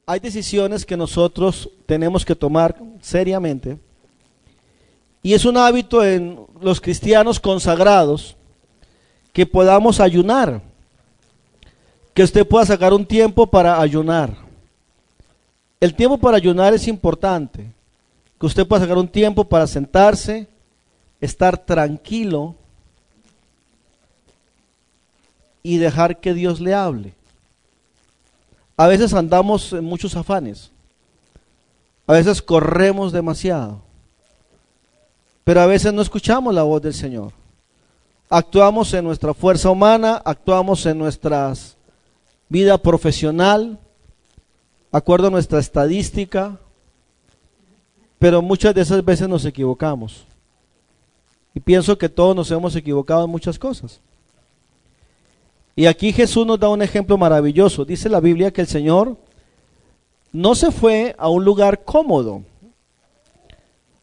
hay decisiones que nosotros tenemos que tomar seriamente, y es un hábito en los cristianos consagrados que podamos ayunar, que usted pueda sacar un tiempo para ayunar. El tiempo para ayunar es importante, que usted pueda sacar un tiempo para sentarse, estar tranquilo y dejar que Dios le hable. A veces andamos en muchos afanes, a veces corremos demasiado, pero a veces no escuchamos la voz del Señor. Actuamos en nuestra fuerza humana, actuamos en nuestra vida profesional, de acuerdo a nuestra estadística, pero muchas de esas veces nos equivocamos. Y pienso que todos nos hemos equivocado en muchas cosas. Y aquí Jesús nos da un ejemplo maravilloso. Dice la Biblia que el Señor no se fue a un lugar cómodo.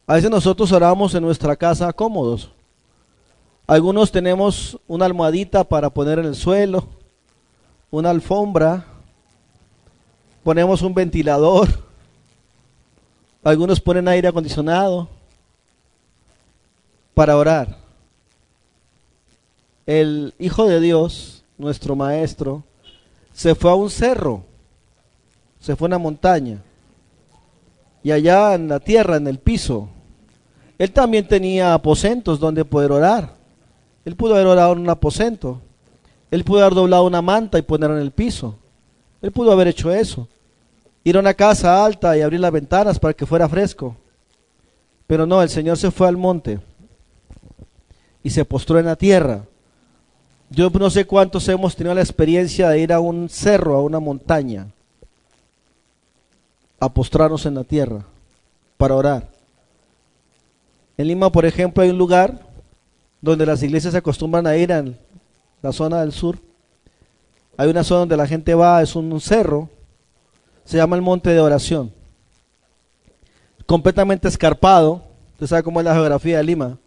A veces nosotros oramos en nuestra casa cómodos. Algunos tenemos una almohadita para poner en el suelo, una alfombra, ponemos un ventilador, algunos ponen aire acondicionado para orar. El Hijo de Dios, nuestro Maestro, se fue a un cerro, se fue a una montaña, y allá en la tierra, en el piso, Él también tenía aposentos donde poder orar. Él pudo haber orado en un aposento, Él pudo haber doblado una manta y ponerla en el piso, Él pudo haber hecho eso, ir a una casa alta y abrir las ventanas para que fuera fresco. Pero no, el Señor se fue al monte y se postró en la tierra. Yo no sé cuántos hemos tenido la experiencia de ir a un cerro, a una montaña, a postrarnos en la tierra para orar. En Lima, por ejemplo, hay un lugar donde las iglesias se acostumbran a ir, en la zona del sur. Hay una zona donde la gente va, es un cerro, se llama el Monte de Oración, completamente escarpado. Usted sabe cómo es la geografía de Lima,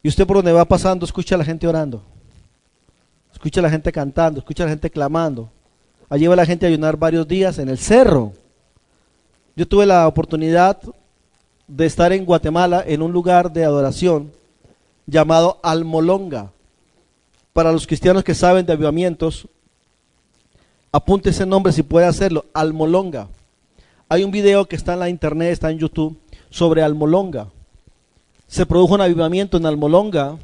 y usted por donde va pasando escucha a la gente orando, escucha a la gente cantando, escucha a la gente clamando. Allí va la gente a ayunar varios días en el cerro. Yo tuve la oportunidad de estar en Guatemala en un lugar de adoración llamado Almolonga. Para los cristianos que saben de avivamientos, apunte ese nombre si puede hacerlo, Almolonga. Hay un video que está en la internet, está en YouTube, sobre Almolonga. Se produjo un avivamiento en Almolonga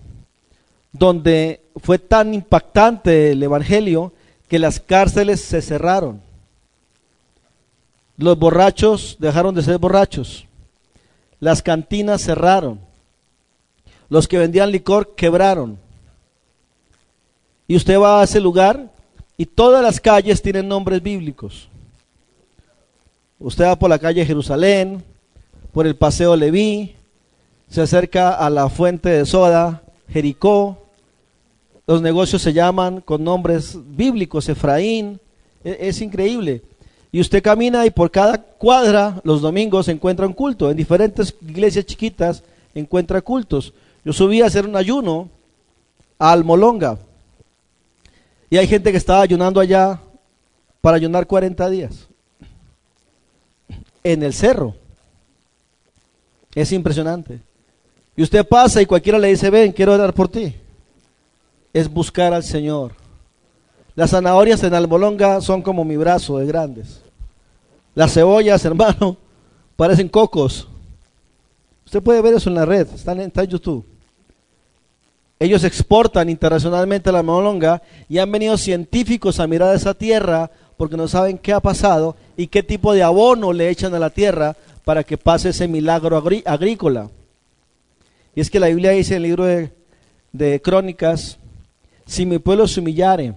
donde fue tan impactante el evangelio que las cárceles se cerraron. Los borrachos dejaron de ser borrachos. Las cantinas cerraron. Los que vendían licor quebraron. Y usted va a ese lugar y todas las calles tienen nombres bíblicos. Usted va por la calle Jerusalén, por el Paseo Leví, se acerca a la fuente de soda, Jericó. Los negocios se llaman con nombres bíblicos, Efraín. Es increíble. Y usted camina y por cada cuadra los domingos encuentra un culto. En diferentes iglesias chiquitas encuentra cultos. Yo subí a hacer un ayuno a Almolonga. Y hay gente que estaba ayunando allá para ayunar 40 días. En el cerro. Es impresionante. Y usted pasa y cualquiera le dice, ven, quiero orar por ti. Es buscar al Señor. Las zanahorias en Almolonga son como mi brazo de grandes. Las cebollas, hermano, parecen cocos. Usted puede ver eso en la red, está en YouTube. Ellos exportan internacionalmente la Almolonga y han venido científicos a mirar esa tierra porque no saben qué ha pasado y qué tipo de abono le echan a la tierra para que pase ese milagro agrícola. Y es que la Biblia dice en el libro de Crónicas, si mi pueblo se humillare,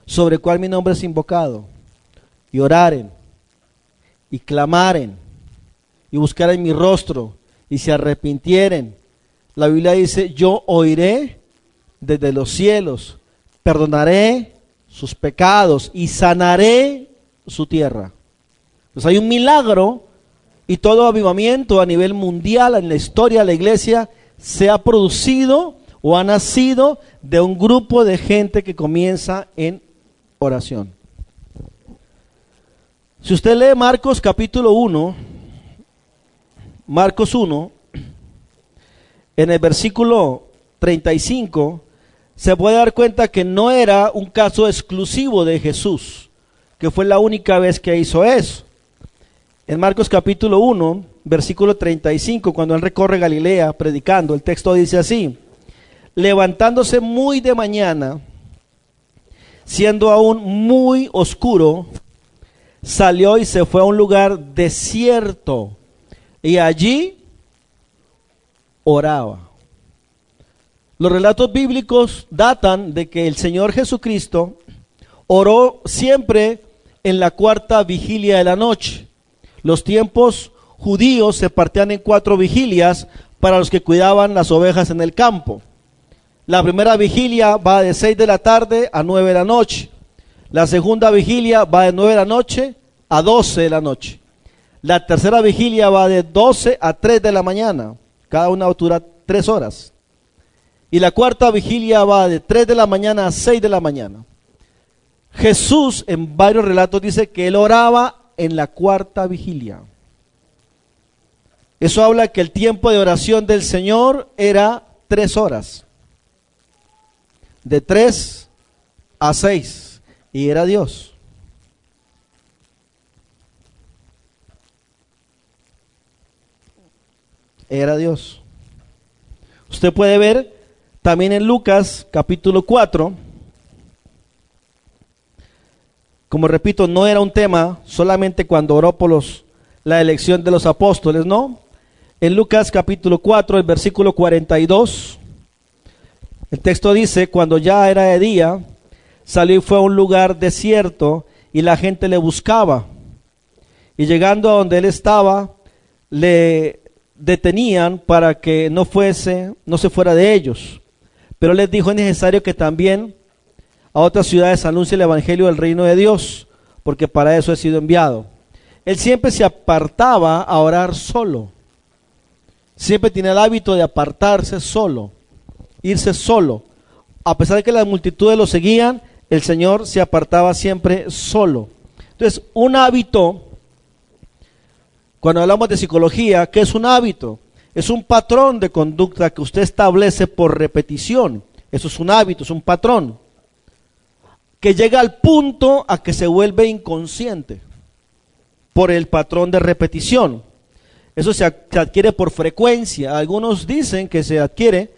sobre el cual mi nombre es invocado, y oraren, y clamaren, y buscaren mi rostro, y se arrepintieren, la Biblia dice, yo oiré desde los cielos, perdonaré sus pecados, y sanaré su tierra. Pues hay un milagro, y todo avivamiento a nivel mundial, en la historia de la iglesia, se ha producido o ha nacido de un grupo de gente que comienza en oración. Si usted lee Marcos capítulo 1, Marcos 1, en el versículo 35, se puede dar cuenta que no era un caso exclusivo de Jesús, que fue la única vez que hizo eso. En Marcos capítulo 1, versículo 35, cuando él recorre Galilea predicando, el texto dice así: levantándose muy de mañana, siendo aún muy oscuro, salió y se fue a un lugar desierto, y allí oraba. Los relatos bíblicos datan de que el Señor Jesucristo oró siempre en la cuarta vigilia de la noche. Los tiempos judíos se partían en 4 vigilias para los que cuidaban las ovejas en el campo. La primera vigilia va de 6 de la tarde a 9 de la noche. La segunda vigilia va de 9 de la noche a 12 de la noche. La tercera vigilia va de 12 a 3 de la mañana. Cada una dura 3 horas. Y la cuarta vigilia va de 3 de la mañana a 6 de la mañana. Jesús en varios relatos dice que él oraba en la cuarta vigilia. Eso habla que el tiempo de oración del Señor era 3 horas. De 3 a 6. Y era Dios. Era Dios. Usted puede ver también en Lucas capítulo 4. Como repito, no era un tema solamente cuando oró por la elección de los apóstoles, no. En Lucas capítulo 4, el versículo 42, el texto dice: cuando ya era de día, salió y fue a un lugar desierto, y la gente le buscaba. Y llegando a donde él estaba, le detenían para que no se fuera de ellos. Pero les dijo: es necesario que también a otras ciudades anuncie el evangelio del reino de Dios, porque para eso he sido enviado. Él siempre se apartaba a orar solo. Siempre tenía el hábito de apartarse solo, irse solo. A pesar de que las multitudes lo seguían, el Señor se apartaba siempre solo. Entonces, un hábito, cuando hablamos de psicología, ¿qué es un hábito? Es un patrón de conducta que usted establece por repetición. Eso es un hábito, es un patrón que llega al punto a que se vuelve inconsciente por el patrón de repetición. Eso se adquiere por frecuencia. Algunos dicen que se adquiere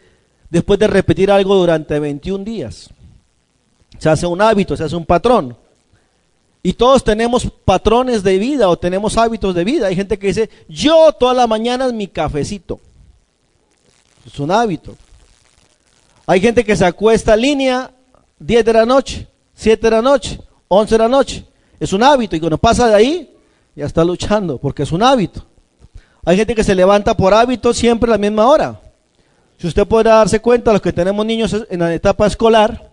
después de repetir algo durante 21 días. Se hace un hábito, se hace un patrón. Y todos tenemos patrones de vida o tenemos hábitos de vida. Hay gente que dice: yo todas las mañanas mi cafecito. Es un hábito. Hay gente que se acuesta en línea 10 de la noche, 7 de la noche, 11 de la noche. Es un hábito, y cuando pasa de ahí, ya está luchando, porque es un hábito. Hay gente que se levanta por hábito siempre a la misma hora. Si usted podrá darse cuenta, los que tenemos niños en la etapa escolar,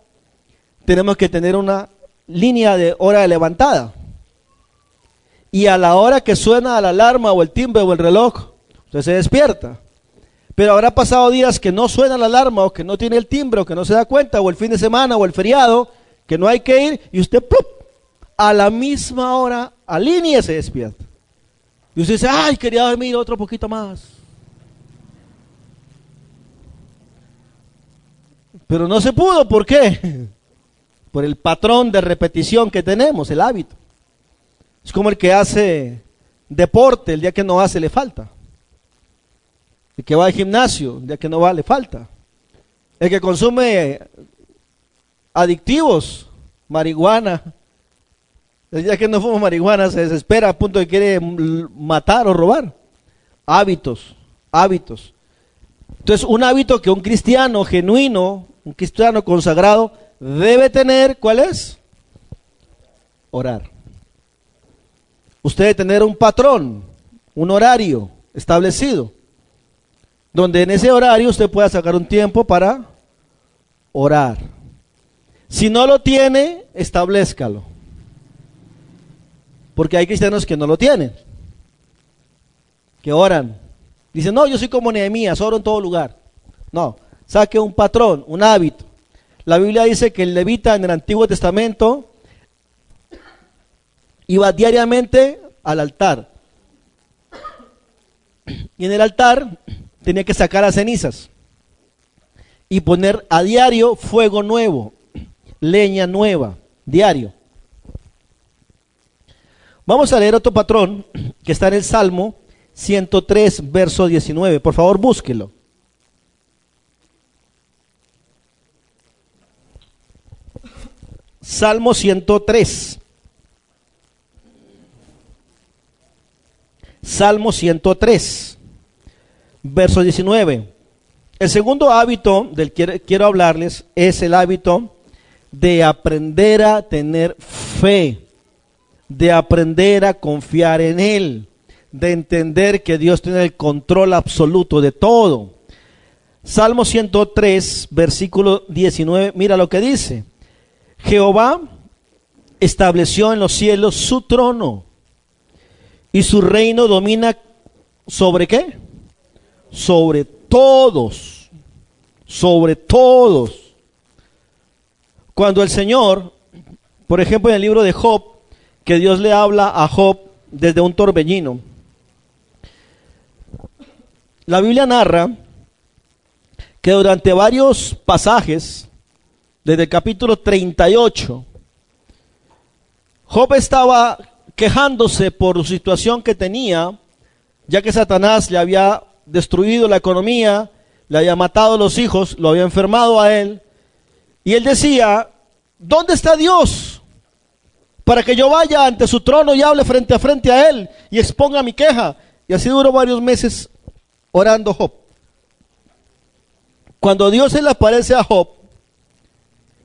tenemos que tener una línea de hora de levantada. Y a la hora que suena la alarma o el timbre o el reloj, usted se despierta. Pero habrá pasado días que no suena la alarma, o que no tiene el timbre, o que no se da cuenta, o el fin de semana o el feriado, que no hay que ir, y usted ¡plup!, a la misma hora, a línea, se despierta. Y usted dice: ay, quería dormir otro poquito más. Pero no se pudo, ¿por qué? Por el patrón de repetición que tenemos, el hábito. Es como el que hace deporte, el día que no hace le falta. El que va al gimnasio, el día que no va le falta. El que consume adictivos, marihuana, el día que no fuma marihuana se desespera a punto de que quiere matar o robar. Hábitos. Entonces, un hábito que un cristiano genuino, un cristiano consagrado, debe tener, ¿cuál es? Orar. Usted debe tener un patrón, un horario establecido, donde en ese horario usted pueda sacar un tiempo para orar. Si no lo tiene, establezcalo. Porque hay cristianos que no lo tienen, que oran. Dicen: no, yo soy como Nehemías, oro en todo lugar. No, saque un patrón, un hábito. La Biblia dice que el levita en el Antiguo Testamento Iba diariamente al altar. Y en el altar tenía que sacar las cenizas y poner a diario fuego nuevo, leña nueva, diario. Vamos a leer otro patrón que está en el Salmo 103, verso 19. Por favor, búsquelo. Salmo 103. Salmo 103, verso 19. El segundo hábito del que quiero hablarles es el hábito de aprender a tener fe, de aprender a confiar en Él, de entender que Dios tiene el control absoluto de todo. Salmo 103, versículo 19, mira lo que dice. Jehová estableció en los cielos su trono y su reino domina ¿sobre qué? Sobre todos, sobre todos. Cuando el Señor, por ejemplo en el libro de Job, que Dios le habla a Job desde un torbellino, la Biblia narra que durante varios pasajes, desde el capítulo 38, Job estaba quejándose por su situación que tenía, ya que Satanás le había destruido la economía, le había matado a los hijos, lo había enfermado a él, y él decía, ¿dónde está Dios? Para que yo vaya ante su trono y hable frente a frente a él y exponga mi queja. Y así duró varios meses orando Job. Cuando Dios se le aparece a Job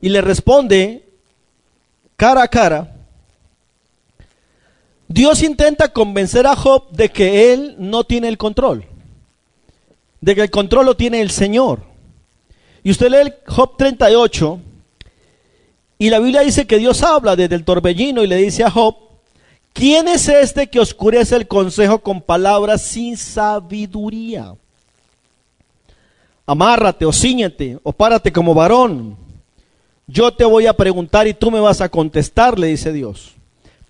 y le responde cara a cara, Dios intenta convencer a Job de que él no tiene el control, de que el control lo tiene el Señor. Y usted lee el Job 38 y la Biblia dice que Dios habla desde el torbellino y le dice a Job, ¿quién es este que oscurece el consejo con palabras sin sabiduría? Amárrate o cíñete o párate como varón. Yo te voy a preguntar y tú me vas a contestar, le dice Dios.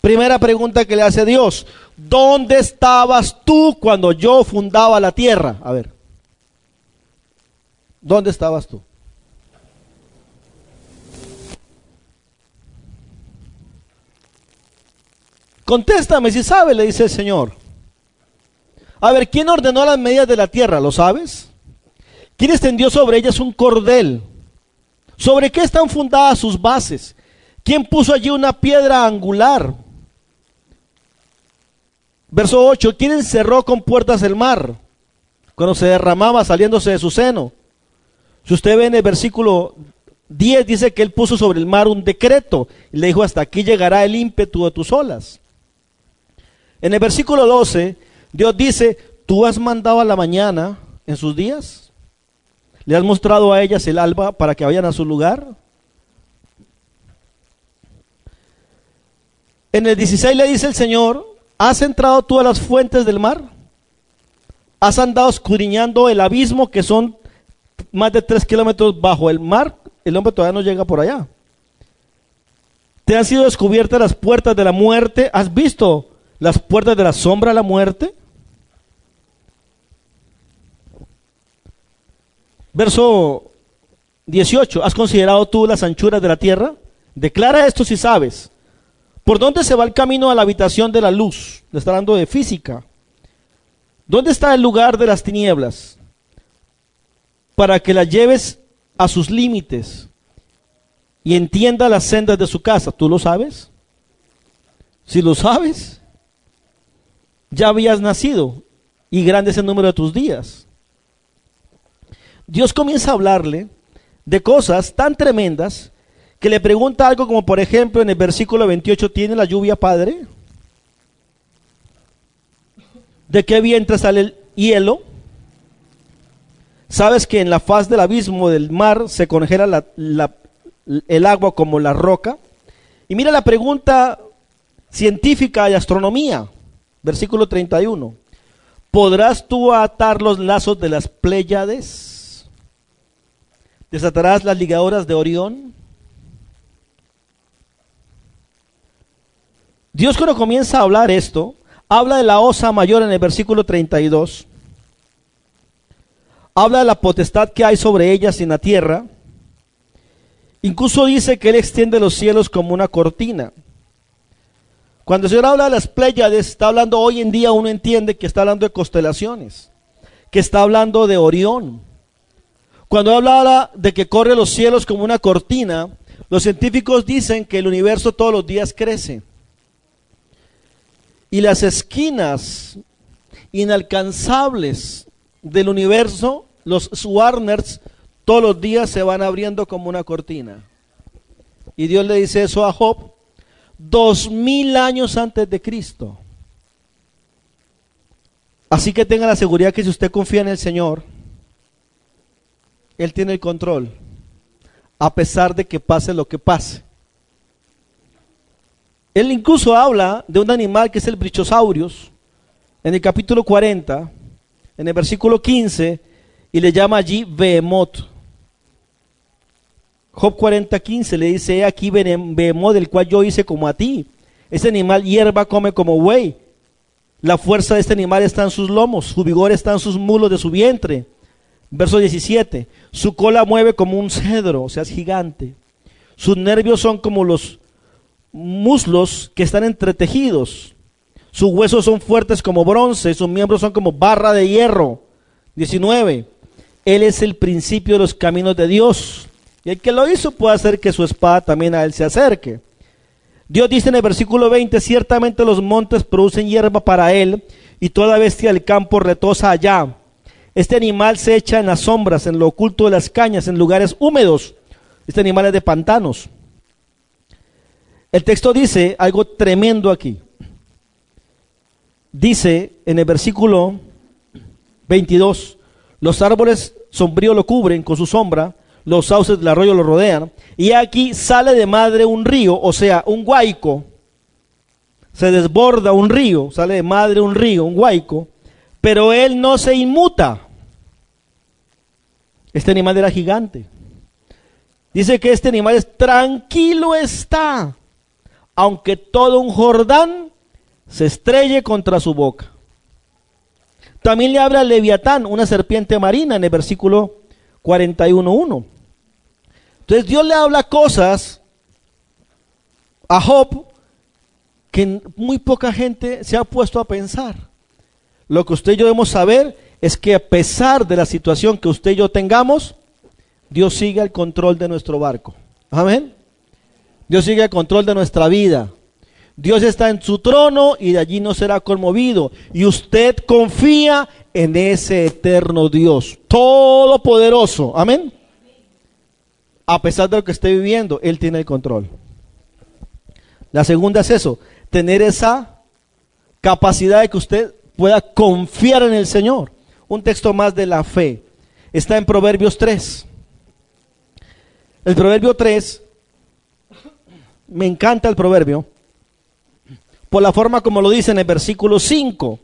Primera pregunta que le hace Dios, ¿dónde estabas tú cuando yo fundaba la tierra? A ver, ¿dónde estabas tú? Contéstame si sabes, le dice el Señor. A ver, ¿quién ordenó las medidas de la tierra? ¿Lo sabes? ¿Quién extendió sobre ellas un cordel? ¿Sobre qué están fundadas sus bases? ¿Quién puso allí una piedra angular? Verso 8, ¿quién encerró con puertas el mar cuando se derramaba saliéndose de su seno? Si usted ve en el versículo 10, dice que él puso sobre el mar un decreto y le dijo, hasta aquí llegará el ímpetu de tus olas. En el versículo 12, Dios dice, ¿tú has mandado a la mañana en sus días? ¿Le has mostrado a ellas el alba para que vayan a su lugar? En el 16 le dice el Señor, ¿has entrado tú a las fuentes del mar? ¿Has andado escudriñando el abismo que son más de 3 kilómetros bajo el mar? El hombre todavía no llega por allá. ¿Te han sido descubiertas las puertas de la muerte? ¿Has visto las puertas de la sombra de la muerte? Verso 18, ¿has considerado tú las anchuras de la tierra? Declara esto si sabes. ¿Por dónde se va el camino a la habitación de la luz? Le está hablando de física. ¿Dónde está el lugar de las tinieblas? Para que la lleves a sus límites y entienda las sendas de su casa. ¿Tú lo sabes? Si lo sabes, ya habías nacido y grande es el número de tus días. Dios comienza a hablarle de cosas tan tremendas que le pregunta algo como, por ejemplo, en el versículo 28, ¿tiene la lluvia padre? ¿De qué vientre sale el hielo? ¿Sabes que en la faz del abismo del mar se congela el agua como la roca? Y mira la pregunta científica de astronomía, versículo 31. ¿Podrás tú atar los lazos de las Pléyades? ¿Desatarás las ligaduras de Orión? Dios, cuando comienza a hablar esto, habla de la osa mayor en el versículo 32. Habla de la potestad que hay sobre ellas en la tierra. Incluso dice que Él extiende los cielos como una cortina. Cuando el Señor habla de las Pléyades, está hablando hoy en día, uno entiende que está hablando de constelaciones, que está hablando de Orión. Cuando habla de que corre los cielos como una cortina, los científicos dicen que el universo todos los días crece. Y las esquinas inalcanzables del universo, los Warners, todos los días se van abriendo como una cortina. Y Dios le dice eso a Job 2000 años antes de Cristo. Así que tenga la seguridad que si usted confía en el Señor, Él tiene el control, a pesar de que pase lo que pase. Él incluso habla de un animal que es el Brichosaurus, en el capítulo 40, en el versículo 15, y le llama allí Behemoth. Job 40:15 le dice: he aquí Behemoth, del cual yo hice como a ti. Ese animal hierba come como buey. La fuerza de este animal está en sus lomos, su vigor está en sus mulos de su vientre. Verso 17, su cola mueve como un cedro, o sea, es gigante. Sus nervios son como los muslos que están entretejidos. Sus huesos son fuertes como bronce, sus miembros son como barra de hierro. 19, Él es el principio de los caminos de Dios. Y el que lo hizo puede hacer que su espada también a Él se acerque. Dios dice en el versículo 20, ciertamente los montes producen hierba para Él, y toda bestia del campo retosa allá. Este animal se echa en las sombras, en lo oculto de las cañas, en lugares húmedos. Este animal es de pantanos. El texto dice algo tremendo aquí. Dice en el versículo 22, los árboles sombríos lo cubren con su sombra, los sauces del arroyo lo rodean, y aquí sale de madre un río, o sea, un huaico. Se desborda un río, sale de madre un río, un huaico, pero él no se inmuta. Este animal era gigante. Dice que este animal tranquilo está, aunque todo un Jordán se estrelle contra su boca. También le habla al Leviatán, una serpiente marina, en el versículo 41:1. Entonces Dios le habla cosas a Job que muy poca gente se ha puesto a pensar. Lo que usted y yo debemos saber es que a pesar de la situación que usted y yo tengamos, Dios sigue al control de nuestro barco. Amén. Dios sigue al control de nuestra vida. Dios está en su trono y de allí no será conmovido. Y usted confía en ese eterno Dios, todopoderoso. Amén. A pesar de lo que esté viviendo, Él tiene el control. La segunda es eso, tener esa capacidad de que usted pueda confiar en el Señor. Un texto más de la fe está en Proverbios 3. El Proverbio 3, me encanta el proverbio por la forma como lo dice en el versículo 5.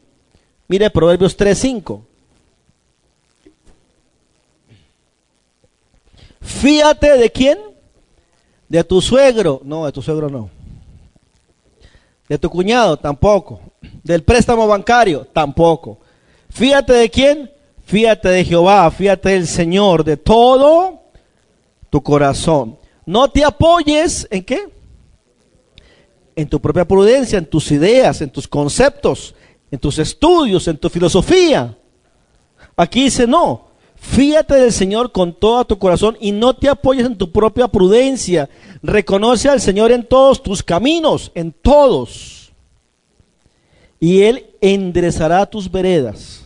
Mire, Proverbios 3:5. Fíate de quién, de tu suegro, no, de tu suegro no, de tu cuñado tampoco, del préstamo bancario tampoco. Fíate de quién, fíate de Jehová, fíate del Señor de todo tu corazón. No te apoyes en qué, en tu propia prudencia, en tus ideas, en tus conceptos, en tus estudios, en tu filosofía. Aquí dice no. Fíate del Señor con todo tu corazón y no te apoyes en tu propia prudencia. Reconoce al Señor en todos tus caminos, en todos. Y Él enderezará tus veredas.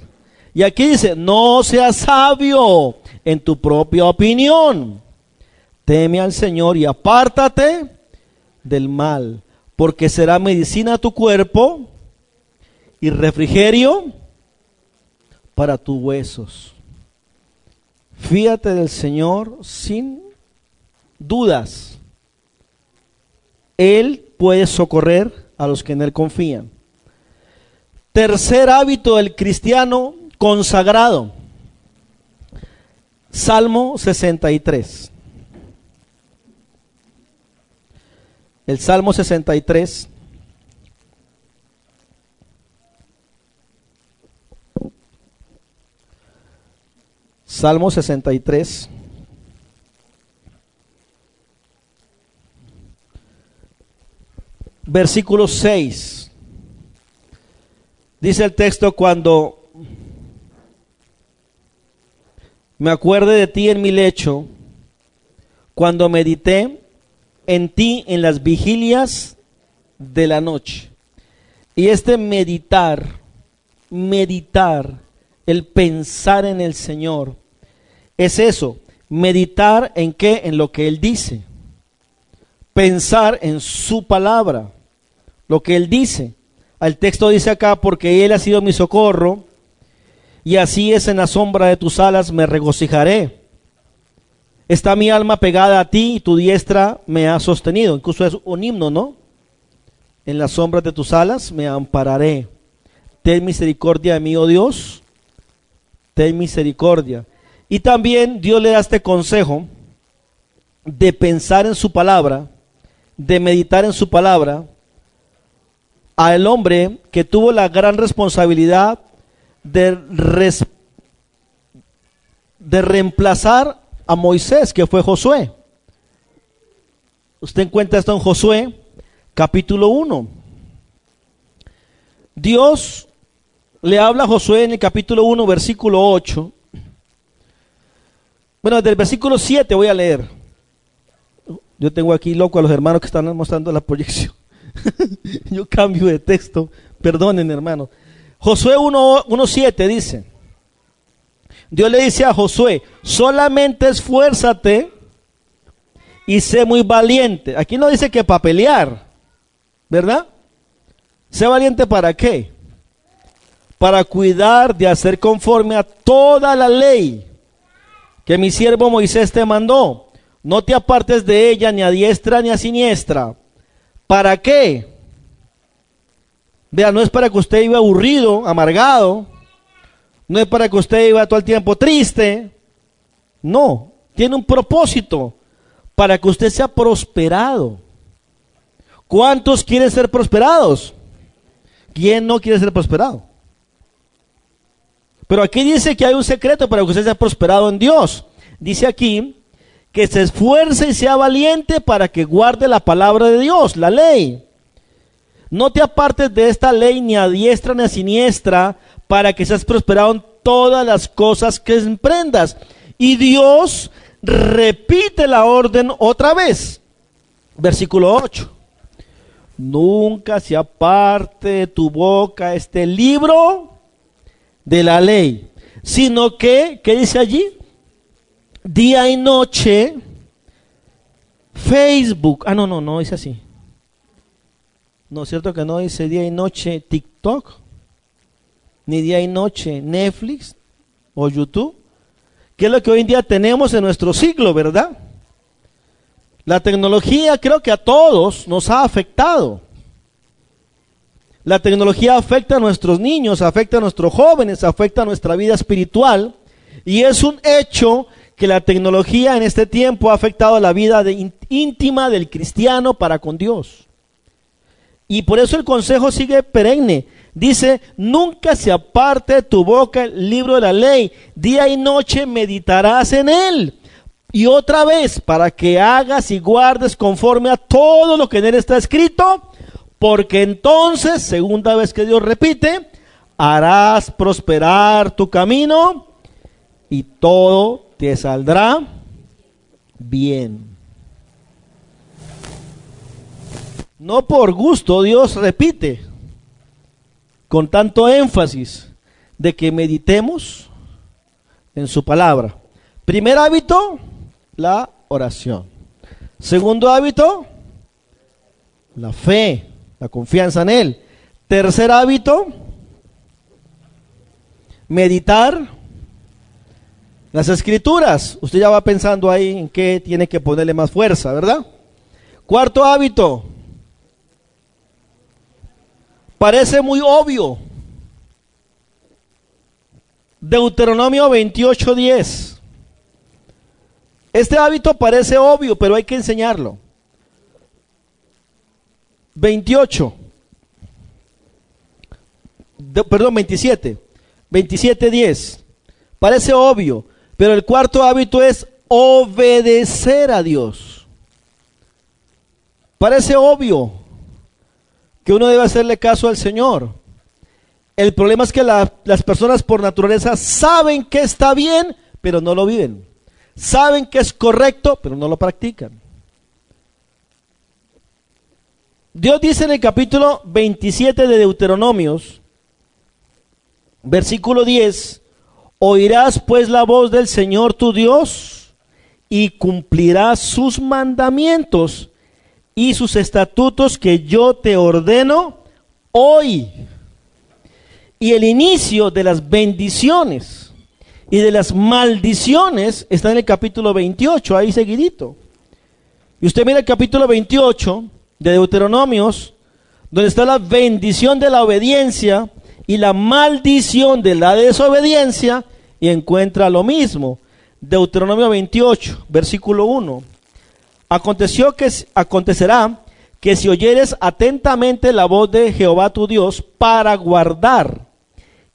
Y aquí dice, no seas sabio en tu propia opinión. Teme al Señor y apártate del mal, porque será medicina a tu cuerpo y refrigerio para tus huesos. Fíate del Señor sin dudas. Él puede socorrer a los que en Él confían. Tercer hábito del cristiano consagrado. Salmo 63. El Salmo 63 Salmo 63. Versículo 6. Dice el texto: cuando me acuerde de ti en mi lecho, cuando medité en ti en las vigilias de la noche. Y este meditar, el pensar en el Señor, es eso, meditar en qué, en lo que Él dice, pensar en su palabra, lo que Él dice. El texto dice acá: porque Él ha sido mi socorro, y así es, en la sombra de tus alas me regocijaré. Está mi alma pegada a ti, y tu diestra me ha sostenido. Incluso es un himno, ¿no? En las sombras de tus alas me ampararé. Ten misericordia de mí, oh Dios, ten misericordia. Y también Dios le da este consejo de pensar en su palabra, de meditar en su palabra, al hombre que tuvo la gran responsabilidad de reemplazar a Moisés, que fue Josué. Usted encuentra esto en Josué capítulo 1. Dios le habla a Josué en el capítulo 1, versículo 8. Bueno, desde el versículo 7 voy a leer. Yo tengo aquí loco a los hermanos que están mostrando la proyección. Yo cambio de texto, perdonen, hermano. Josué 1:7 dice: Dios le dice a Josué: solamente esfuérzate y sé muy valiente. Aquí no dice que para pelear, ¿verdad? Sé valiente, ¿para qué? Para cuidar de hacer conforme a toda la ley que mi siervo Moisés te mandó. No te apartes de ella ni a diestra ni a siniestra. ¿Para qué? Vea, no es para que usted viva aburrido, amargado. No es para que usted viva todo el tiempo triste. No, tiene un propósito: para que usted sea prosperado. ¿Cuántos quieren ser prosperados? ¿Quién no quiere ser prosperado? Pero aquí dice que hay un secreto para que usted sea prosperado en Dios. Dice aquí que se esfuerce y sea valiente para que guarde la palabra de Dios, la ley. No te apartes de esta ley ni a diestra ni a siniestra, para que seas prosperado en todas las cosas que emprendas. Y Dios repite la orden otra vez. Versículo 8. Nunca se aparte de tu boca este libro de la ley, sino que, ¿qué dice allí? Día y noche, Facebook. No dice así. No es cierto que no dice día y noche TikTok, ni día y noche Netflix o YouTube, que es lo que hoy en día tenemos en nuestro siglo, ¿verdad? La tecnología creo que a todos nos ha afectado. La tecnología afecta a nuestros niños, afecta a nuestros jóvenes, afecta a nuestra vida espiritual, y es un hecho que la tecnología en este tiempo ha afectado la vida íntima del cristiano para con Dios. Y por eso el consejo sigue perenne. Dice: nunca se aparte de tu boca el libro de la ley, día y noche meditarás en él. Y otra vez, para que hagas y guardes conforme a todo lo que en él está escrito, porque entonces, segunda vez que Dios repite, harás prosperar tu camino y todo te saldrá bien. No por gusto Dios repite con tanto énfasis de que meditemos en su palabra. Primer hábito, la oración. Segundo hábito, la fe, la confianza en Él. Tercer hábito, meditar las escrituras. Usted ya va pensando ahí en qué tiene que ponerle más fuerza, ¿verdad? Cuarto hábito, parece muy obvio. Deuteronomio 28:10. Este hábito parece obvio, pero hay que enseñarlo. 27. 27:10. Parece obvio, Pero el cuarto hábito es obedecer a Dios. Parece obvio que uno debe hacerle caso al Señor. El problema es que las personas por naturaleza saben que está bien, pero no lo viven. Saben que es correcto, pero no lo practican. Dios dice en el capítulo 27 de Deuteronomios, versículo 10, oirás pues la voz del Señor tu Dios y cumplirás sus mandamientos y sus estatutos que yo te ordeno hoy. Y el inicio de las bendiciones y de las maldiciones está en el capítulo 28, ahí seguidito. Y usted mira el capítulo 28 de Deuteronomios, donde está la bendición de la obediencia y la maldición de la desobediencia, y encuentra lo mismo. Deuteronomio 28, versículo 1. Acontecerá que si oyeres atentamente la voz de Jehová tu Dios para guardar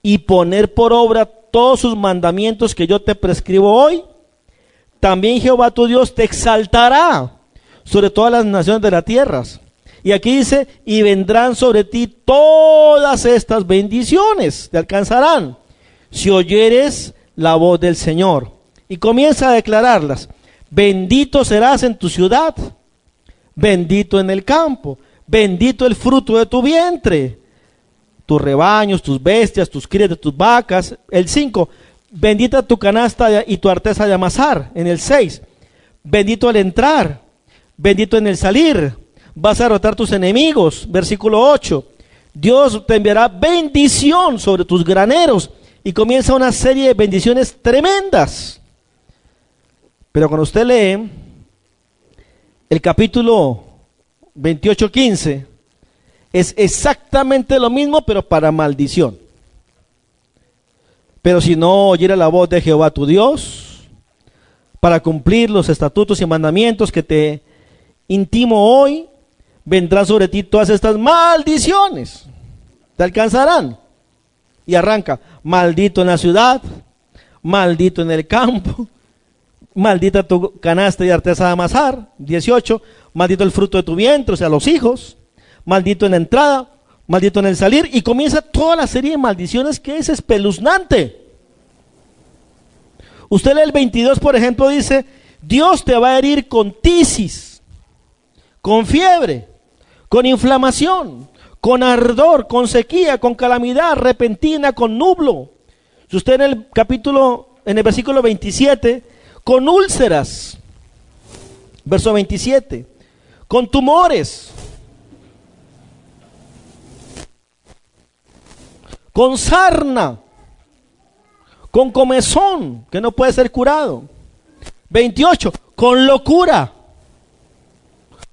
y poner por obra todos sus mandamientos que yo te prescribo hoy, también Jehová tu Dios te exaltará sobre todas las naciones de la tierra. Y aquí dice, y vendrán sobre ti todas estas bendiciones, te alcanzarán, si oyeres la voz del Señor. Y comienza a declararlas. Bendito serás en tu ciudad, bendito en el campo, bendito el fruto de tu vientre, tus rebaños, tus bestias, tus crías de tus vacas. El 5, bendita tu canasta y tu arteza de amasar. En el 6, bendito el entrar, bendito en el salir, vas a derrotar tus enemigos. Versículo 8, Dios te enviará bendición sobre tus graneros, y comienza una serie de bendiciones tremendas. Pero cuando usted lee el capítulo 28:15, es exactamente lo mismo, pero para maldición. Pero si no oyera la voz de Jehová tu Dios, para cumplir los estatutos y mandamientos que te intimo hoy, vendrán sobre ti todas estas maldiciones, te alcanzarán. Y arranca, maldito en la ciudad, maldito en el campo, maldita tu canasta y arteza de amasar. 18, maldito el fruto de tu vientre, o sea, los hijos, maldito en la entrada, maldito en el salir. Y comienza toda la serie de maldiciones que es espeluznante. Usted lee el 22, por ejemplo, dice, Dios te va a herir con tisis, con fiebre, con inflamación, con ardor, con sequía, con calamidad repentina, con nublo. Si usted en el versículo 27, con úlceras, verso 27, con tumores, con sarna, con comezón que no puede ser curado. 28, con locura,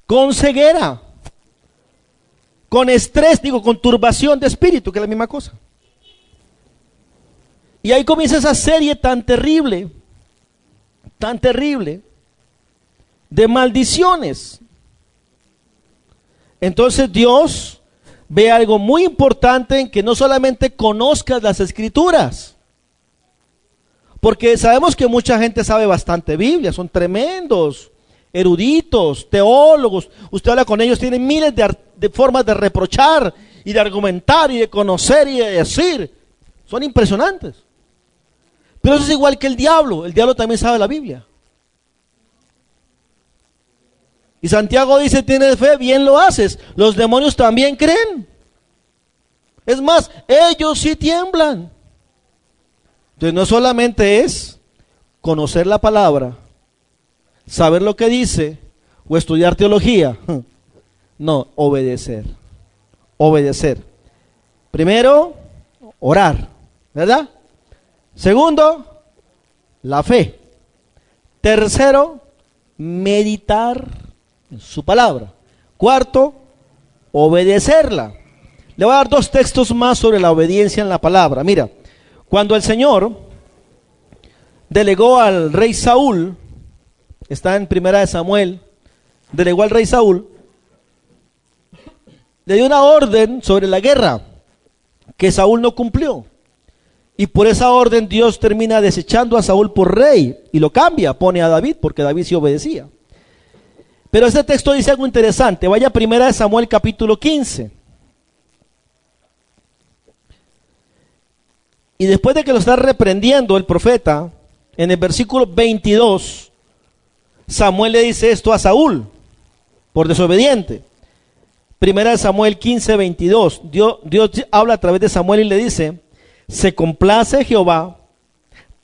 con ceguera, con estrés, con turbación de espíritu, que es la misma cosa. Y ahí comienza esa serie tan terrible de maldiciones. Entonces Dios ve algo muy importante en que no solamente conozcas las escrituras, porque sabemos que mucha gente sabe bastante Biblia, son tremendos eruditos, teólogos. Usted habla con ellos, tienen miles de formas de reprochar y de argumentar y de conocer y de decir. Son impresionantes. Pero eso es igual que el diablo también sabe la Biblia. Y Santiago dice, tienes fe, bien lo haces. Los demonios también creen. Es más, ellos sí tiemblan. Entonces no solamente es conocer la palabra, saber lo que dice o estudiar teología. No, obedecer. Obedecer. Primero, orar, ¿verdad? Segundo, la fe. Tercero, meditar en su palabra. Cuarto, obedecerla. Le voy a dar 2 textos más sobre la obediencia en la palabra. Mira, cuando el Señor delegó al rey Saúl, está en Primera de Samuel, delegó al rey Saúl, le dio una orden sobre la guerra que Saúl no cumplió. Y por esa orden Dios termina desechando a Saúl por rey y lo cambia, pone a David, porque David sí obedecía. Pero este texto dice algo interesante. Vaya a 1 Samuel capítulo 15. Y después de que lo está reprendiendo el profeta, en el versículo 22, Samuel le dice esto a Saúl, por desobediente. 1 Samuel 15, 22. Dios habla a través de Samuel y le dice: se complace Jehová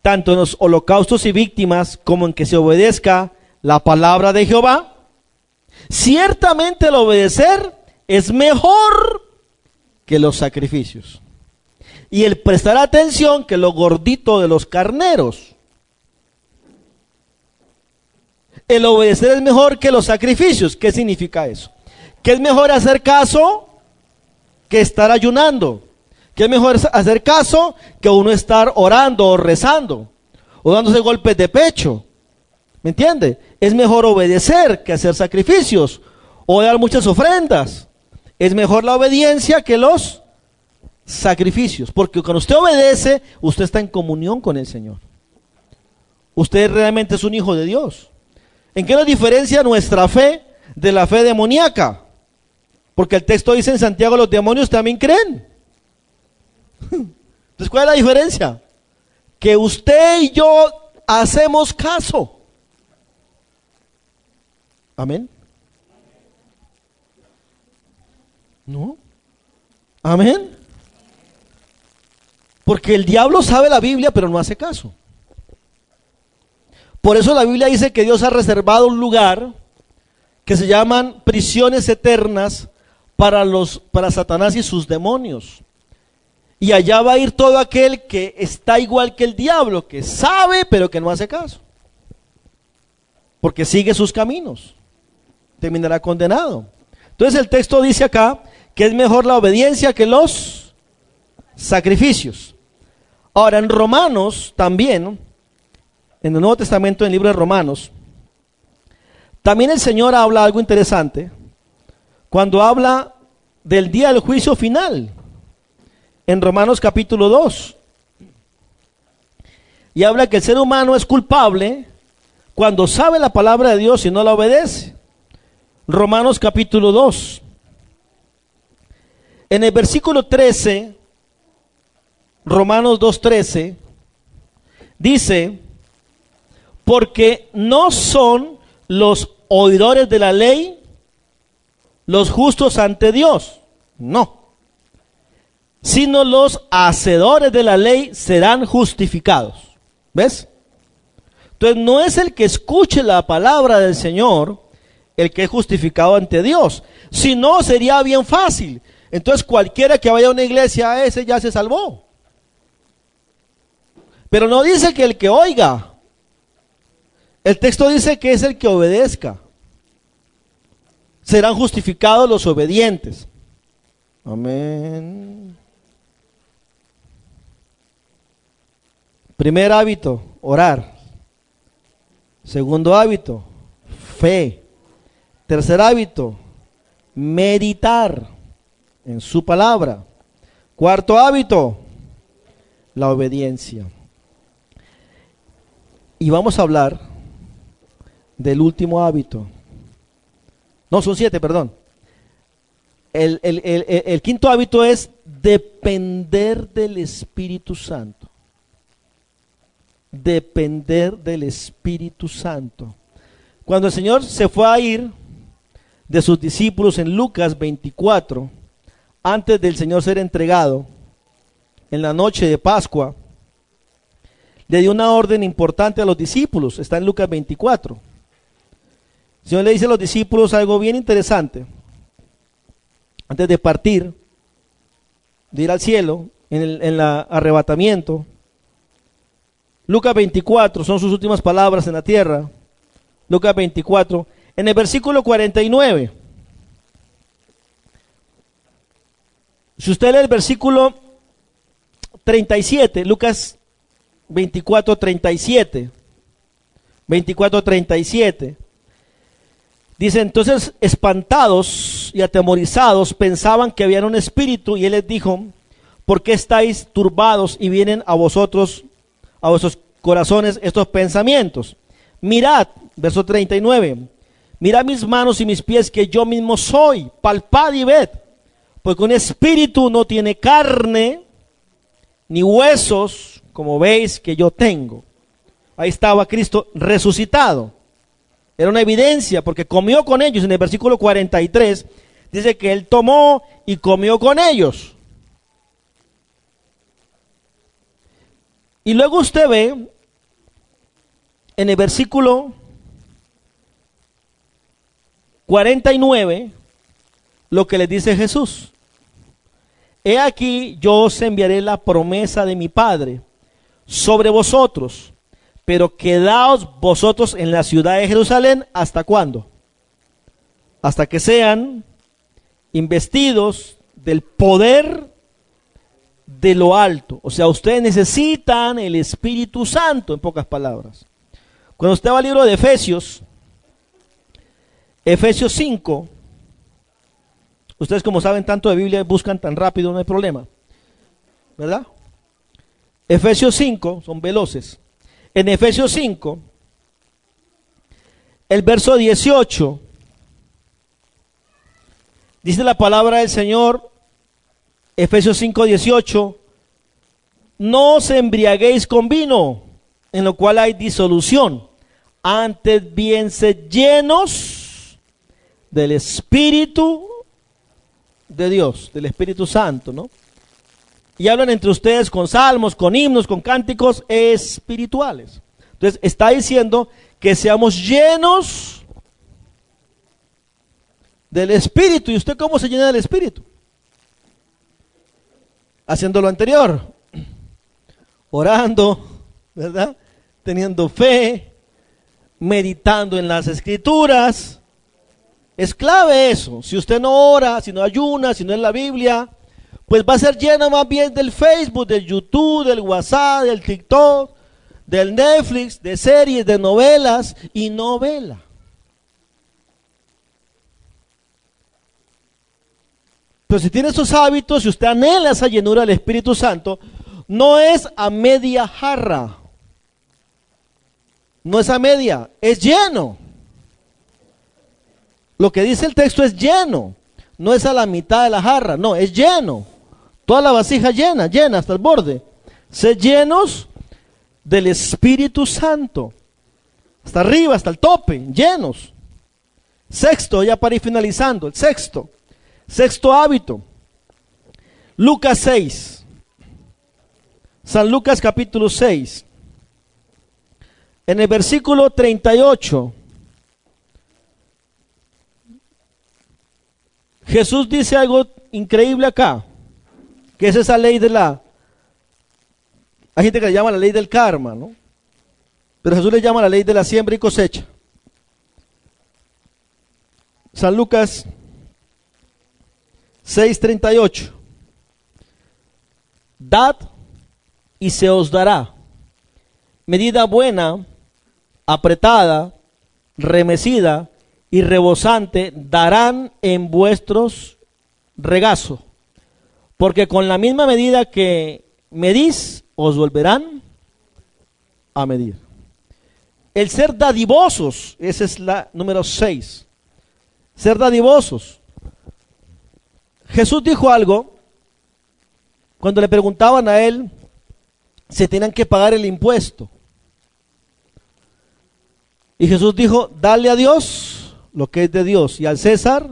tanto en los holocaustos y víctimas como en que se obedezca la palabra de Jehová. Ciertamente el obedecer es mejor que los sacrificios, y el prestar atención que lo gordito de los carneros. El obedecer es mejor que los sacrificios. ¿Qué significa eso? Que es mejor hacer caso que estar ayunando. Que es mejor hacer caso que uno estar orando o rezando o dándose golpes de pecho. ¿Me entiende? Es mejor obedecer que hacer sacrificios o dar muchas ofrendas. Es mejor la obediencia que los sacrificios. Porque cuando usted obedece, usted está en comunión con el Señor. Usted realmente es un hijo de Dios. ¿En qué nos diferencia nuestra fe de la fe demoníaca? Porque el texto dice en Santiago: los demonios también creen. Entonces, ¿cuál es la diferencia? Que usted y yo hacemos caso. Amén. ¿No? Amén. Porque el diablo sabe la Biblia, pero no hace caso. Por eso la Biblia dice que Dios ha reservado un lugar que se llaman prisiones eternas para Satanás y sus demonios. Y allá va a ir todo aquel que está igual que el diablo, que sabe pero que no hace caso, porque sigue sus caminos, terminará condenado. Entonces el texto dice acá que es mejor la obediencia que los sacrificios. Ahora en Romanos también, en el Nuevo Testamento, en el libro de Romanos, también el Señor habla algo interesante cuando habla del día del juicio final. En Romanos capítulo 2. Y habla que el ser humano es culpable cuando sabe la palabra de Dios y no la obedece. Romanos capítulo 2. En el versículo 13, Romanos 2:13, dice: porque no son los oidores de la ley los justos ante Dios, no, sino los hacedores de la ley serán justificados. ¿Ves? Entonces no es el que escuche la palabra del Señor el que es justificado ante Dios, si no sería bien fácil. Entonces cualquiera que vaya a una iglesia, ese ya se salvó. Pero no dice que el que oiga. El texto dice que es el que obedezca. Serán justificados los obedientes. Amén. Primer hábito, orar. Segundo hábito, fe. Tercer hábito, meditar en su palabra. Cuarto hábito, la obediencia. Y vamos a hablar del último hábito. No, son 7, perdón. El quinto hábito es depender del Espíritu Santo. Depender del Espíritu Santo. Cuando el Señor se fue a ir de sus discípulos en Lucas 24, antes del Señor ser entregado, en la noche de Pascua, le dio una orden importante a los discípulos. Está en Lucas 24. El Señor le dice a los discípulos algo bien interesante. Antes de partir, de ir al cielo, en el arrebatamiento. Lucas 24 son sus últimas palabras en la tierra. Lucas 24, en el versículo 49. Si usted lee el versículo 37, Lucas 24, 37. 24, 37. Dice: entonces espantados y atemorizados pensaban que había un espíritu, y él les dijo: ¿Por qué estáis turbados y vienen a vosotros, a vuestros corazones estos pensamientos? Mirad, verso 39, mirad mis manos y mis pies, que yo mismo soy, palpad y ved, porque un espíritu no tiene carne ni huesos, como veis que yo tengo. Ahí estaba Cristo resucitado. Era una evidencia, porque comió con ellos. En el versículo 43 dice que Él tomó y comió con ellos. Y luego usted ve en el versículo 49 lo que le dice Jesús. He aquí, yo os enviaré la promesa de mi Padre sobre vosotros, pero quedaos vosotros en la ciudad de Jerusalén, ¿hasta cuándo? Hasta que sean investidos del poder de lo alto. O sea, ustedes necesitan el Espíritu Santo, en pocas palabras. Cuando usted va al libro de Efesios 5, ustedes como saben tanto de Biblia, buscan tan rápido, no hay problema, ¿verdad? Efesios 5, son veloces. En Efesios 5, el verso 18, dice la palabra del Señor, Efesios 5, 18, no os embriaguéis con vino, en lo cual hay disolución, antes bien sed llenos del Espíritu de Dios, del Espíritu Santo, ¿no? Y hablan entre ustedes con salmos, con himnos, con cánticos espirituales. Entonces está diciendo que seamos llenos del Espíritu. ¿Y usted cómo se llena del Espíritu? Haciendo lo anterior, orando, ¿verdad? Teniendo fe, meditando en las Escrituras. Es clave eso. Si usted no ora, si no ayuna, si no es la Biblia, pues va a ser lleno más bien del Facebook, del YouTube, del WhatsApp, del TikTok, del Netflix, de series, de novelas y novela. Pero si tiene esos hábitos, si usted anhela esa llenura del Espíritu Santo, no es a media jarra. No es a media, es lleno. Lo que dice el texto es lleno. No es a la mitad de la jarra, no, es lleno. Toda la vasija llena, llena hasta el borde. Sed llenos del Espíritu Santo. Hasta arriba, hasta el tope, llenos. Sexto, ya para ir finalizando, el sexto hábito. Lucas 6. San Lucas capítulo 6. En el versículo 38. Jesús dice algo increíble acá, que es esa ley de hay gente que le llama la ley del karma, ¿no? Pero Jesús le llama la ley de la siembra y cosecha. San Lucas 6:38. Dad y se os dará. Medida buena, apretada, remecida y rebosante darán en vuestros regazos, porque con la misma medida que medís, os volverán a medir. El ser dadivosos, esa es la número 6. Ser dadivosos. Jesús dijo algo cuando le preguntaban a él si tenían que pagar el impuesto. Y Jesús dijo, dale a Dios lo que es de Dios y al César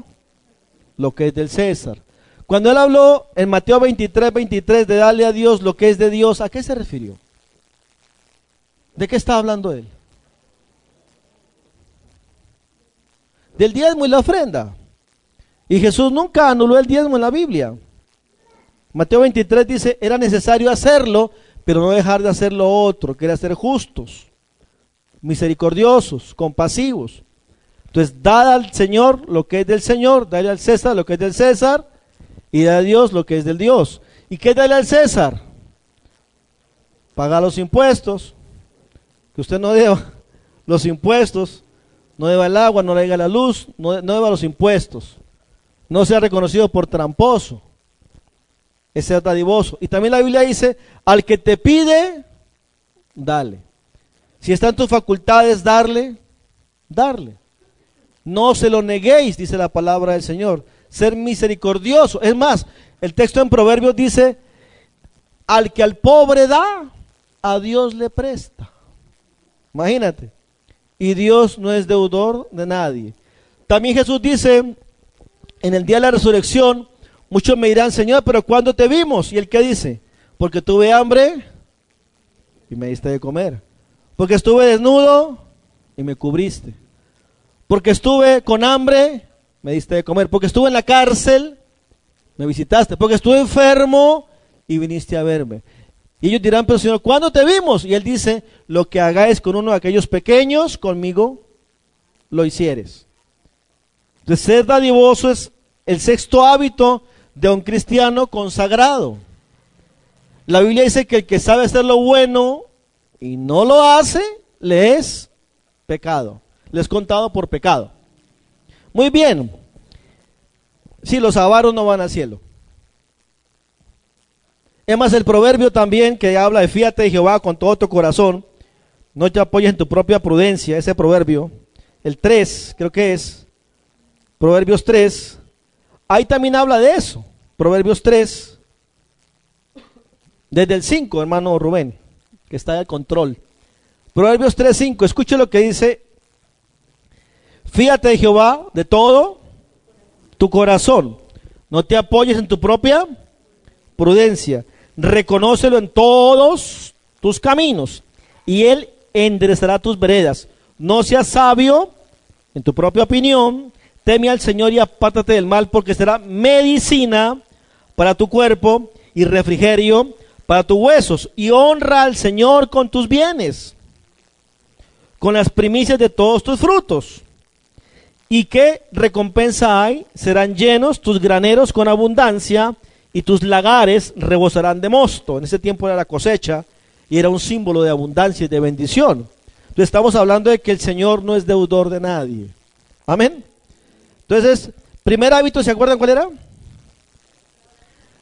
lo que es del César. Cuando él habló en Mateo 23:23 de darle a Dios lo que es de Dios, ¿a qué se refirió? ¿De qué está hablando él? Del diezmo y la ofrenda. Y Jesús nunca anuló el diezmo en la Biblia. Mateo 23 dice, era necesario hacerlo, pero no dejar de hacer lo otro, que era ser justos, misericordiosos, compasivos. Entonces, dad al Señor lo que es del Señor, dale al César lo que es del César, y dale a Dios lo que es del Dios. ¿Y qué dale al César? Pagar los impuestos, que usted no deba los impuestos, no deba el agua, no deba la luz, no deba los impuestos, no sea reconocido por tramposo. es ser dadivoso. Y también la Biblia dice, al que te pide, dale. Si está en tus facultades darle, darle. No se lo neguéis, dice la palabra del Señor. Ser misericordioso. Es más, el texto en Proverbios dice, al que al pobre da, a Dios le presta. Imagínate. Y Dios no es deudor de nadie. También Jesús dice, en el día de la resurrección, muchos me dirán, Señor, pero ¿cuándo te vimos? Y él, ¿qué dice? Porque tuve hambre y me diste de comer. Porque estuve desnudo y me cubriste. Porque estuve con hambre, me diste de comer. Porque estuve en la cárcel, me visitaste. Porque estuve enfermo y viniste a verme. Y ellos dirán, pero Señor, ¿cuándo te vimos? Y él dice, lo que hagáis con uno de aquellos pequeños, conmigo lo hicieres. Entonces, ser dadivoso es el sexto hábito de un cristiano consagrado. La Biblia dice que el que sabe hacer lo bueno y no lo hace, le es pecado. Le es contado por pecado. Muy bien. Sí, los avaros no van al cielo. Es más, el proverbio también que habla de fíate de Jehová con todo tu corazón, no te apoyes en tu propia prudencia, ese proverbio, el 3 creo que es, Proverbios 3, ahí también habla de eso, Proverbios 3, desde el 5, hermano Rubén, que está al control. Proverbios 3, 5, escuche lo que dice, fíate de Jehová de todo tu corazón, no te apoyes en tu propia prudencia, reconócelo en todos tus caminos y él enderezará tus veredas. No seas sabio en tu propia opinión, teme al Señor y apártate del mal, porque será medicina para tu cuerpo y refrigerio para tus huesos. Y honra al Señor con tus bienes, con las primicias de todos tus frutos. ¿Y qué recompensa hay? Serán llenos tus graneros con abundancia, y tus lagares rebosarán de mosto. En ese tiempo era la cosecha y era un símbolo de abundancia y de bendición. Entonces estamos hablando de que el Señor no es deudor de nadie. Amén. Entonces, primer hábito, ¿se acuerdan cuál era?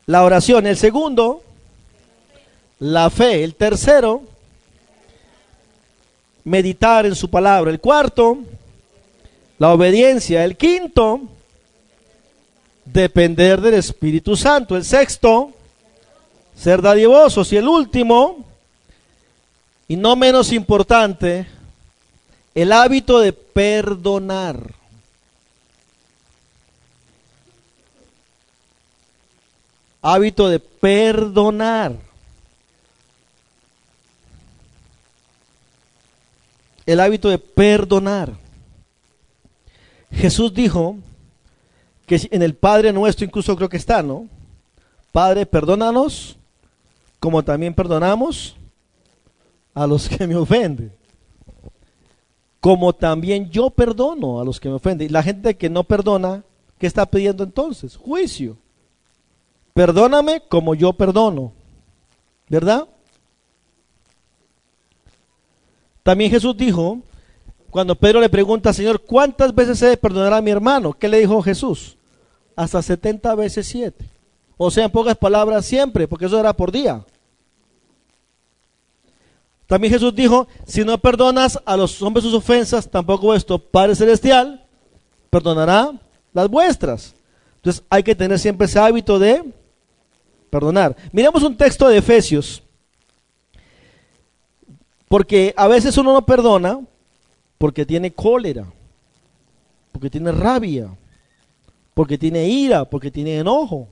La oración. El segundo, la fe. El tercero, meditar en su palabra. El cuarto, la obediencia. El quinto, depender del Espíritu Santo. El sexto, ser dadivosos. Y el último, y no menos importante, el hábito de perdonar. Hábito de perdonar. El hábito de perdonar. Jesús dijo que en el Padre Nuestro incluso creo que está, ¿no? Padre, perdónanos, como también perdonamos a los que me ofenden. Como también yo perdono a los que me ofenden. Y la gente que no perdona, ¿qué está pidiendo entonces? Juicio. Perdóname como yo perdono. ¿Verdad? También Jesús dijo, cuando Pedro le pregunta, Señor, ¿cuántas veces he de perdonar a mi hermano? ¿Qué le dijo Jesús? Hasta 70 veces 7. O sea, en pocas palabras, siempre, porque eso era por día. También Jesús dijo, si no perdonas a los hombres sus ofensas, tampoco vuestro Padre Celestial perdonará las vuestras. Entonces hay que tener siempre ese hábito de perdonar. Miremos un texto de Efesios, porque a veces uno no perdona porque tiene cólera, porque tiene rabia, porque tiene ira, porque tiene enojo.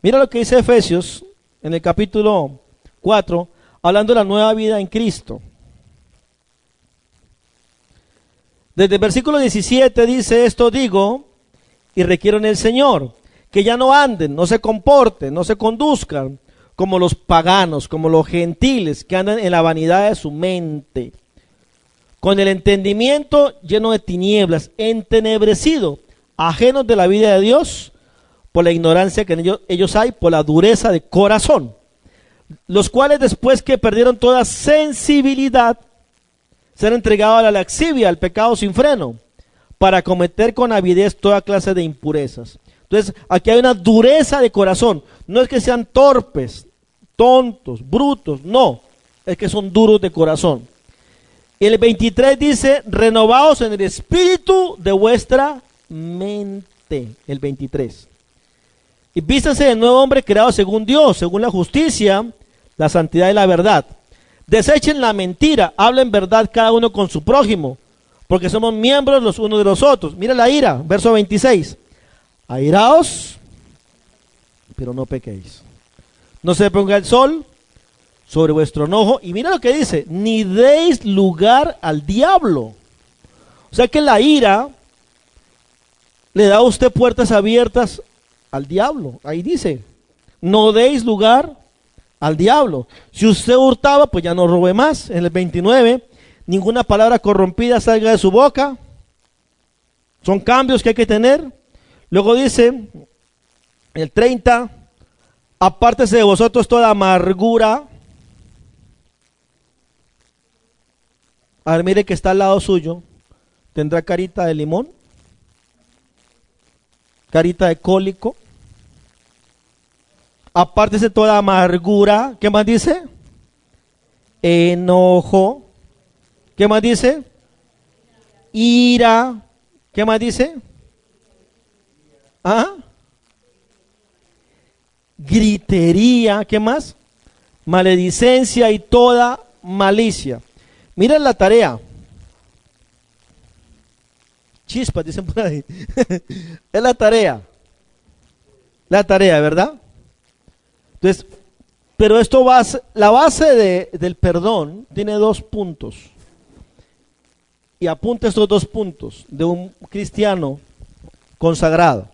Mira lo que dice Efesios en el capítulo 4, hablando de la nueva vida en Cristo. Desde el versículo 17 dice, esto digo y requiero en el Señor, que ya no anden, no se comporten, no se conduzcan como los paganos, como los gentiles que andan en la vanidad de su mente, con el entendimiento lleno de tinieblas, entenebrecido, ajenos de la vida de Dios, por la ignorancia que en ellos hay, por la dureza de corazón, los cuales después que perdieron toda sensibilidad, se han entregado a la lascivia, al pecado sin freno, para cometer con avidez toda clase de impurezas. Entonces, aquí hay una dureza de corazón. No es que sean torpes, tontos, brutos, no. Es que son duros de corazón. Y el 23 dice, renovaos en el espíritu de vuestra mente. El 23. Y vístanse de nuevo hombre creado según Dios, según la justicia, la santidad y la verdad. Desechen la mentira, hablen verdad cada uno con su prójimo, porque somos miembros los unos de los otros. Mira la ira, verso 26. Airaos, pero no pequéis. No se ponga el sol sobre vuestro enojo. Y mira lo que dice, ni deis lugar al diablo. O sea que la ira le da a usted puertas abiertas al diablo. Ahí dice, no deis lugar al diablo. Si usted hurtaba, pues ya no robe más. En el 29, ninguna palabra corrompida salga de su boca. Son cambios que hay que tener. Luego dice, el 30, apártese de vosotros toda amargura. A ver, mire que está al lado suyo. ¿Tendrá carita de limón? Carita de cólico. Apártese toda amargura. ¿Qué más dice? Enojo. ¿Qué más dice? Ira. ¿Qué más dice? ¿Ah? Gritería. ¿Qué más? Maledicencia y toda malicia. Miren la tarea. Chispas, dicen por ahí. Es la tarea. La tarea, ¿verdad? Entonces, pero la base del perdón tiene 2 puntos. Y apunta estos 2 puntos de un cristiano consagrado.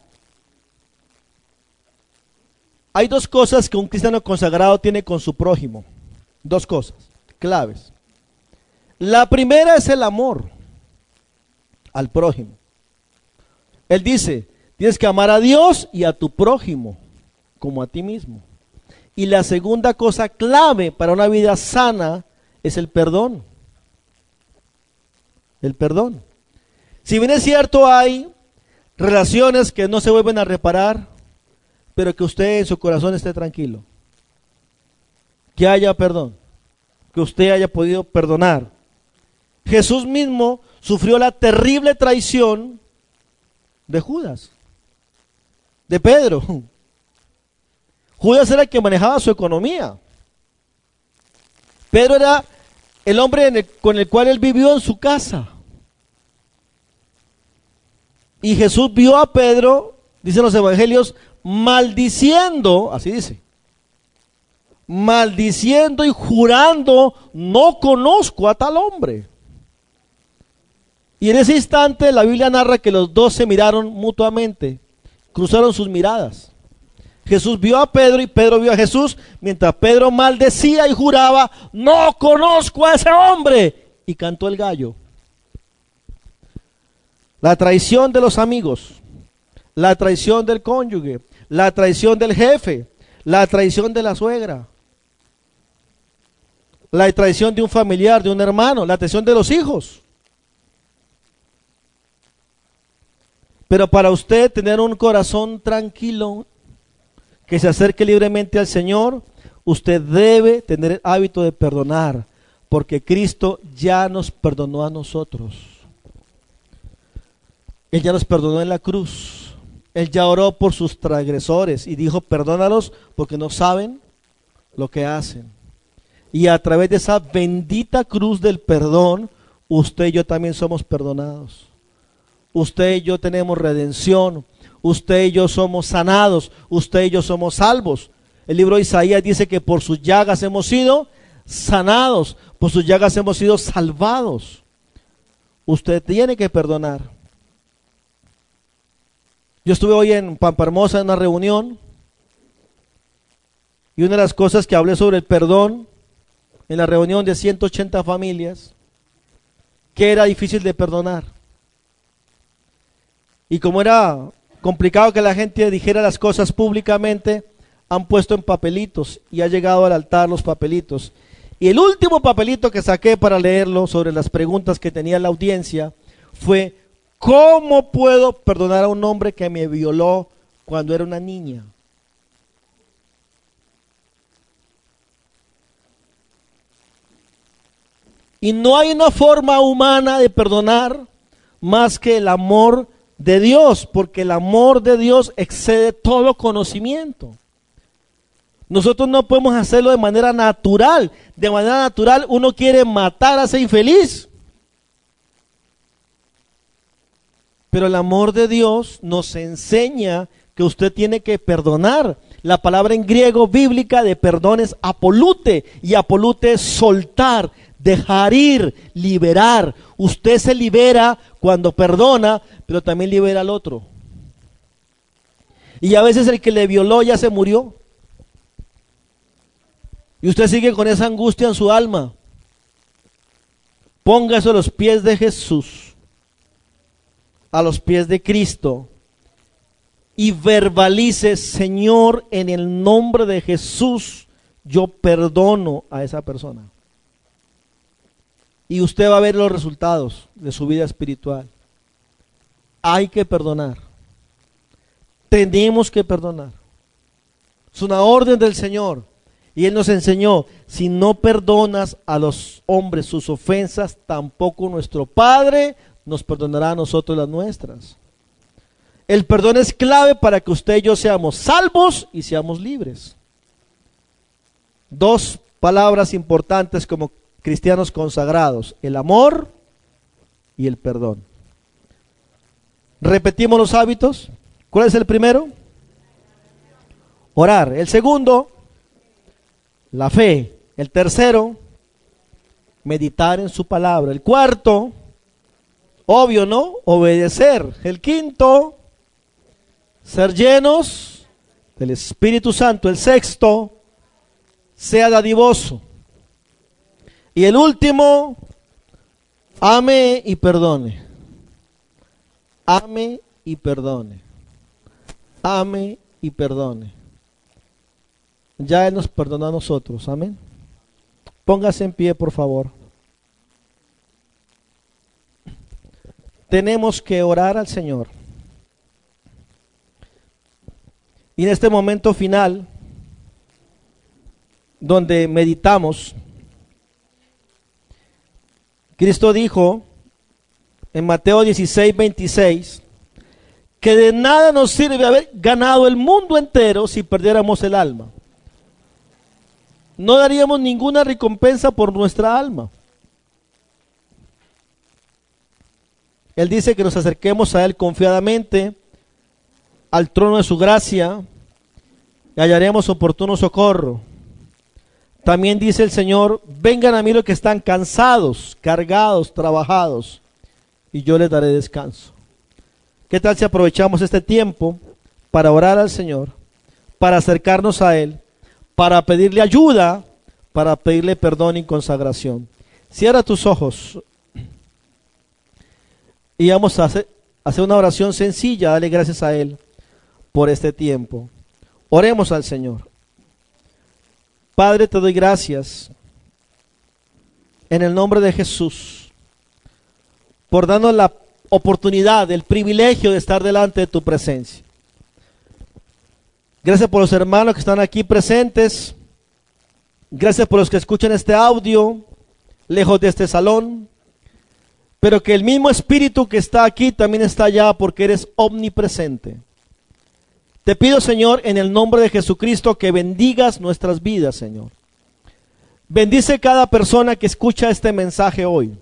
Hay 2 cosas que un cristiano consagrado tiene con su prójimo. 2 cosas claves. La primera es el amor al prójimo. Él dice, tienes que amar a Dios y a tu prójimo como a ti mismo. Y la segunda cosa clave para una vida sana es el perdón. El perdón. Si bien es cierto, hay relaciones que no se vuelven a reparar, pero que usted en su corazón esté tranquilo. Que haya perdón. Que usted haya podido perdonar. Jesús mismo sufrió la terrible traición de Judas, de Pedro. Judas era el que manejaba su economía. Pedro era el hombre con el cual él vivió en su casa. Y Jesús vio a Pedro, dicen los evangelios, maldiciendo, así dice, maldiciendo y jurando, no conozco a tal hombre. Y en ese instante la Biblia narra que los 2 se miraron mutuamente, cruzaron sus miradas. Jesús vio a Pedro y Pedro vio a Jesús, mientras Pedro maldecía y juraba, no conozco a ese hombre, y cantó el gallo. La traición de los amigos, la traición del cónyuge, la traición del jefe, la traición de la suegra, la traición de un familiar, de un hermano, la traición de los hijos. Pero para usted tener un corazón tranquilo, que se acerque libremente al Señor, usted debe tener el hábito de perdonar, porque Cristo ya nos perdonó a nosotros. Él ya nos perdonó en la cruz. Él ya oró por sus transgresores y dijo, perdónalos porque no saben lo que hacen. Y a través de esa bendita cruz del perdón, usted y yo también somos perdonados. Usted y yo tenemos redención. Usted y yo somos sanados. Usted y yo somos salvos. El libro de Isaías dice que por sus llagas hemos sido sanados. Por sus llagas hemos sido salvados. Usted tiene que perdonar. Yo estuve hoy en Pampa Hermosa en una reunión. Y una de las cosas que hablé sobre el perdón en la reunión de 180 familias, que era difícil de perdonar. Y como era complicado que la gente dijera las cosas públicamente, han puesto en papelitos y ha llegado al altar los papelitos. Y el último papelito que saqué para leerlo sobre las preguntas que tenía la audiencia fue: ¿cómo puedo perdonar a un hombre que me violó cuando era una niña. Y no hay una forma humana de perdonar más que el amor de Dios, porque el amor de Dios excede todo conocimiento. Nosotros no podemos hacerlo de manera natural. De manera natural uno quiere matar a ese infeliz. Pero el amor de Dios nos enseña que usted tiene que perdonar. La palabra en griego bíblica de perdón es apolute, y apolute es soltar, dejar ir, liberar. Usted se libera cuando perdona, pero también libera al otro. Y a veces el que le violó ya se murió. Y usted sigue con esa angustia en su alma. Póngase a los pies de Jesús, a los pies de Cristo, y verbalice: Señor, en el nombre de Jesús, yo perdono a esa persona. Y usted va a ver los resultados de su vida espiritual. Hay que perdonar. Tenemos que perdonar. Es una orden del Señor. Y Él nos enseñó: si no perdonas a los hombres sus ofensas, tampoco nuestro Padre nos perdonará a nosotros las nuestras. El perdón es clave para que usted y yo seamos salvos y seamos libres. Dos palabras importantes como cristianos consagrados: el amor y el perdón. Repetimos los hábitos. ¿Cuál es el primero? Orar. El segundo, la fe. El tercero, meditar en su palabra. El cuarto, obvio, ¿no? Obedecer. El quinto, ser llenos del Espíritu Santo. El sexto, sea dadivoso. Y el último, ame y perdone. Ame y perdone. Ame y perdone. Ya Él nos perdonó a nosotros. Amén. Póngase en pie, por favor. Tenemos que orar al Señor. Y en este momento final, donde meditamos, Cristo dijo en Mateo 16:26 que de nada nos sirve haber ganado el mundo entero si perdiéramos el alma. No daríamos ninguna recompensa por nuestra alma. Él dice que nos acerquemos a Él confiadamente, al trono de su gracia, y hallaremos oportuno socorro. También dice el Señor: vengan a mí los que están cansados, cargados, trabajados, y yo les daré descanso. ¿Qué tal si aprovechamos este tiempo para orar al Señor, para acercarnos a Él, para pedirle ayuda, para pedirle perdón y consagración? Cierra tus ojos y vamos a hacer una oración sencilla. Dale gracias a Él por este tiempo. Oremos al Señor. Padre, te doy gracias en el nombre de Jesús por darnos la oportunidad, el privilegio de estar delante de tu presencia. Gracias por los hermanos que están aquí presentes. Gracias por los que escuchan este audio lejos de este salón. Pero que el mismo Espíritu que está aquí también está allá, porque eres omnipresente. Te pido, Señor, en el nombre de Jesucristo, que bendigas nuestras vidas, Señor. Bendice cada persona que escucha este mensaje hoy.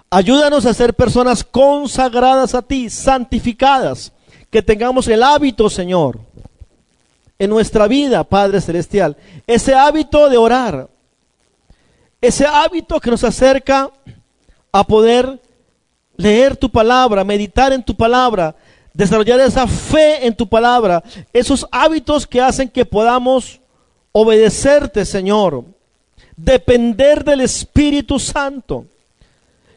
Ayúdanos a ser personas consagradas a ti, santificadas. Que tengamos el hábito, Señor, en nuestra vida, Padre Celestial. Ese hábito de orar. Ese hábito que nos acerca a poder leer tu palabra, meditar en tu palabra, desarrollar esa fe en tu palabra, esos hábitos que hacen que podamos obedecerte, Señor, depender del Espíritu Santo,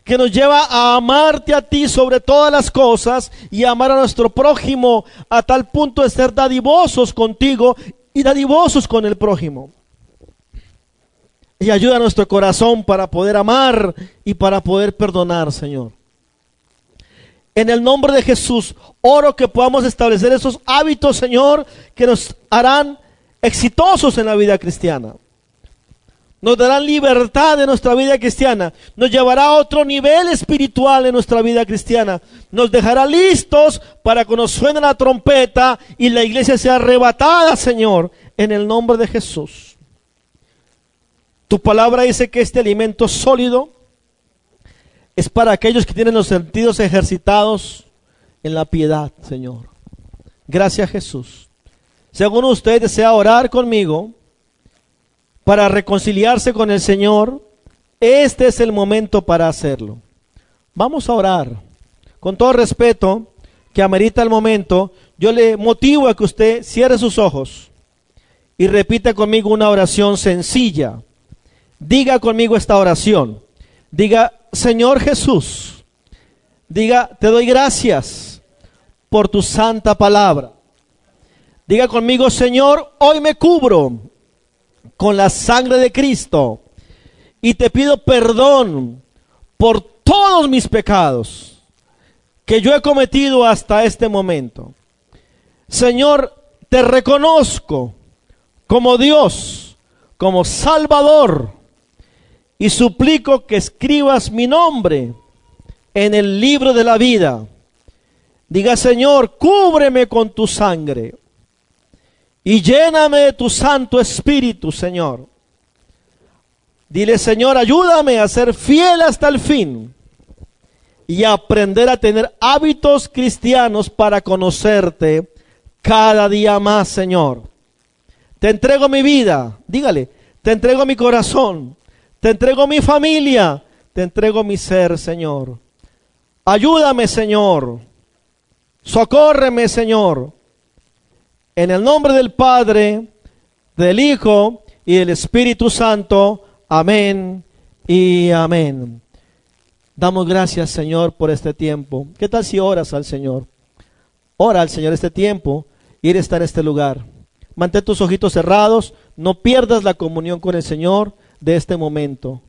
que nos lleva a amarte a ti sobre todas las cosas y a amar a nuestro prójimo a tal punto de ser dadivosos contigo y dadivosos con el prójimo. Y ayuda a nuestro corazón para poder amar y para poder perdonar, Señor. En el nombre de Jesús, oro que podamos establecer esos hábitos, Señor, que nos harán exitosos en la vida cristiana. Nos darán libertad en nuestra vida cristiana. Nos llevará a otro nivel espiritual en nuestra vida cristiana. Nos dejará listos para cuando suene la trompeta y la iglesia sea arrebatada, Señor, en el nombre de Jesús. Tu palabra dice que este alimento sólido es para aquellos que tienen los sentidos ejercitados en la piedad, Señor. Gracias, Jesús. Si alguno de ustedes desea orar conmigo para reconciliarse con el Señor, este es el momento para hacerlo. Vamos a orar. Con todo respeto que amerita el momento, yo le motivo a que usted cierre sus ojos y repita conmigo una oración sencilla. Diga conmigo esta oración. Diga: Señor Jesús. Diga: te doy gracias por tu santa palabra. Diga conmigo: Señor, hoy me cubro con la sangre de Cristo y te pido perdón por todos mis pecados que yo he cometido hasta este momento. Señor, te reconozco como Dios, como Salvador, y suplico que escribas mi nombre en el libro de la vida. Diga: Señor, cúbreme con tu sangre y lléname de tu Santo Espíritu, Señor. Dile: Señor, ayúdame a ser fiel hasta el fin y a aprender a tener hábitos cristianos para conocerte cada día más, Señor. Te entrego mi vida. Dígale: te entrego mi corazón, te entrego mi familia, te entrego mi ser, Señor. Ayúdame, Señor. Socórreme, Señor. En el nombre del Padre, del Hijo y del Espíritu Santo. Amén y amén. Damos gracias, Señor, por este tiempo. ¿Qué tal si oras al Señor? Ora al Señor este tiempo y Él está en este lugar. Mantén tus ojitos cerrados. No pierdas la comunión con el Señor de este momento.